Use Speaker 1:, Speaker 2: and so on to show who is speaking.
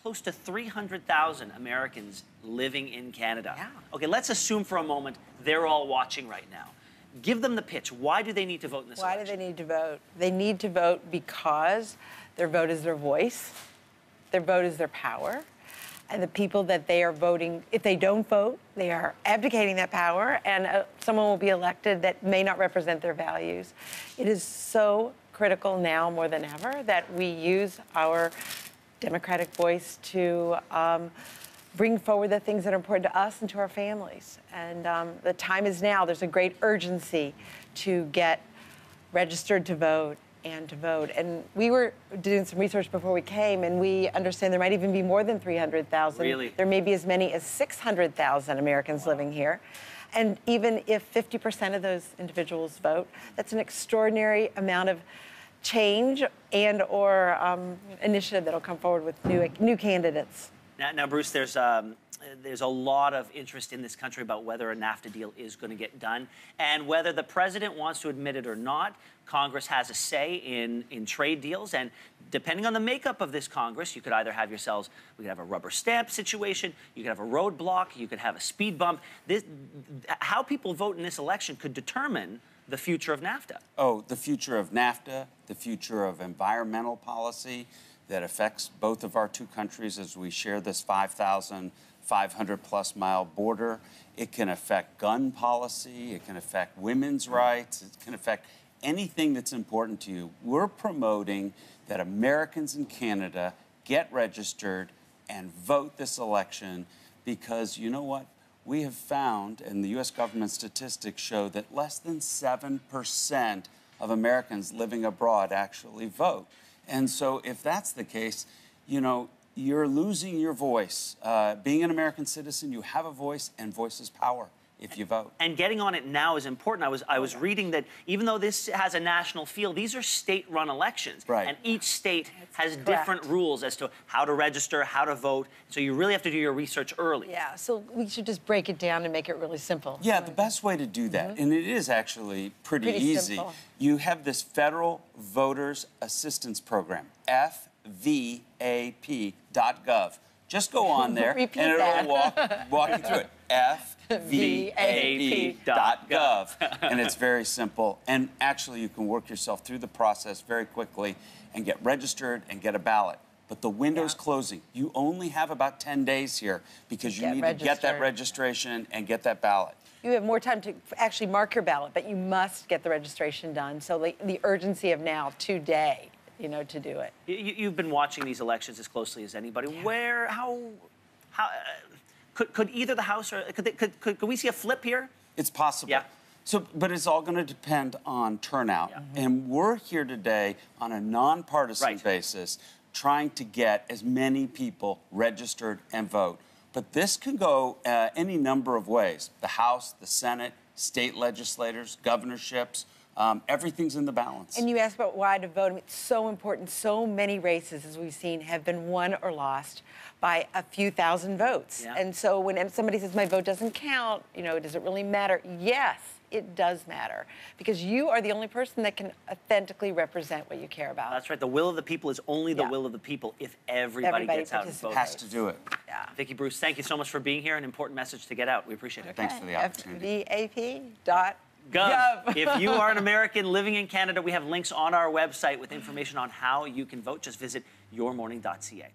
Speaker 1: close to 300,000 Americans living in Canada.
Speaker 2: Yeah.
Speaker 1: Okay, let's assume for a moment they're all watching right now. Give them the pitch. Why do they need to vote in this election?
Speaker 2: Why do they need to vote? They need to vote because their vote is their voice, their vote is their power, and the people that they are voting, if they don't vote, they are abdicating that power, and someone will be elected that may not represent their values. It is so critical now more than ever that we use our democratic voice to bring forward the things that are important to us and to our families. And the time is now. There's a great urgency to get registered to vote and to vote. And we were doing some research before we came, and we understand there might even be more than 300,000.
Speaker 1: Really?
Speaker 2: There may be as many as 600,000 Americans living here. And even if 50% of those individuals vote, that's an extraordinary amount of change and or initiative that'll come forward with new candidates.
Speaker 1: Now, Bruce, there's a lot of interest in this country about whether a NAFTA deal is going to get done, and whether the president wants to admit it or not. Congress has a say in trade deals, and depending on the makeup of this Congress, you could either have yourselves, we could have a rubber stamp situation, you could have a roadblock, you could have a speed bump. How people vote in this election could determine the future of NAFTA.
Speaker 3: Oh, the future of NAFTA, the future of environmental policy that affects both of our two countries as we share this 5,500+ mile border. It can affect gun policy. It can affect women's rights. It can affect anything that's important to you. We're promoting that Americans in Canada get registered and vote this election because, you know what? We have found, and the U.S. government statistics show, that less than 7% of Americans living abroad actually vote. And so if that's the case, you know, you're losing your voice. Being an American citizen, you have a voice, and voice is power if you vote.
Speaker 1: And getting on it now is important. I was reading that even though this has a national feel, these are state-run elections.
Speaker 3: Right.
Speaker 1: And each state has
Speaker 2: correct.
Speaker 1: different rules as to how to register, how to vote. So you really have to do your research early.
Speaker 2: Yeah, so we should just break it down and make it really simple.
Speaker 3: Yeah, the best way to do that, and it is actually pretty easy,
Speaker 2: simple.
Speaker 3: You have this Federal Voters Assistance Program, FVAP.gov. Just go on there, and it'll walk you through it. FVAP.gov. And it's very simple. And actually, you can work yourself through the process very quickly and get registered and get a ballot. But the window's closing. You only have about 10 days here because you need to get that registration and get that ballot.
Speaker 2: You have more time to actually mark your ballot, but you must get the registration done. So the urgency of now, today, you know, to do it.
Speaker 1: You've been watching these elections as closely as anybody.
Speaker 2: Yeah.
Speaker 1: Could either the House or could we see a flip here?
Speaker 3: It's possible.
Speaker 1: Yeah.
Speaker 3: So, but it's all going to depend on turnout.
Speaker 1: Yeah.
Speaker 3: And we're here today on a nonpartisan basis trying to get as many people registered and vote. But this can go any number of ways. The House, the Senate, state legislators, governorships, everything's in the balance.
Speaker 2: And you asked about why to vote. I mean, it's so important. So many races, as we've seen, have been won or lost by a few thousand votes.
Speaker 1: Yeah.
Speaker 2: And so when somebody says, my vote doesn't count, you know, does it really matter? Yes, it does matter. Because you are the only person that can authentically represent what you care about.
Speaker 1: That's right. The will of the people is only the will of the people if everybody gets out and votes.
Speaker 3: Has to do it.
Speaker 2: Yeah.
Speaker 1: Vicki, Bruce, thank you so much for being here. An important message to get out. We appreciate it.
Speaker 3: Thanks for the opportunity.
Speaker 1: Gov. If you are an American living in Canada, we have links on our website with information on how you can vote. Just visit yourmorning.ca.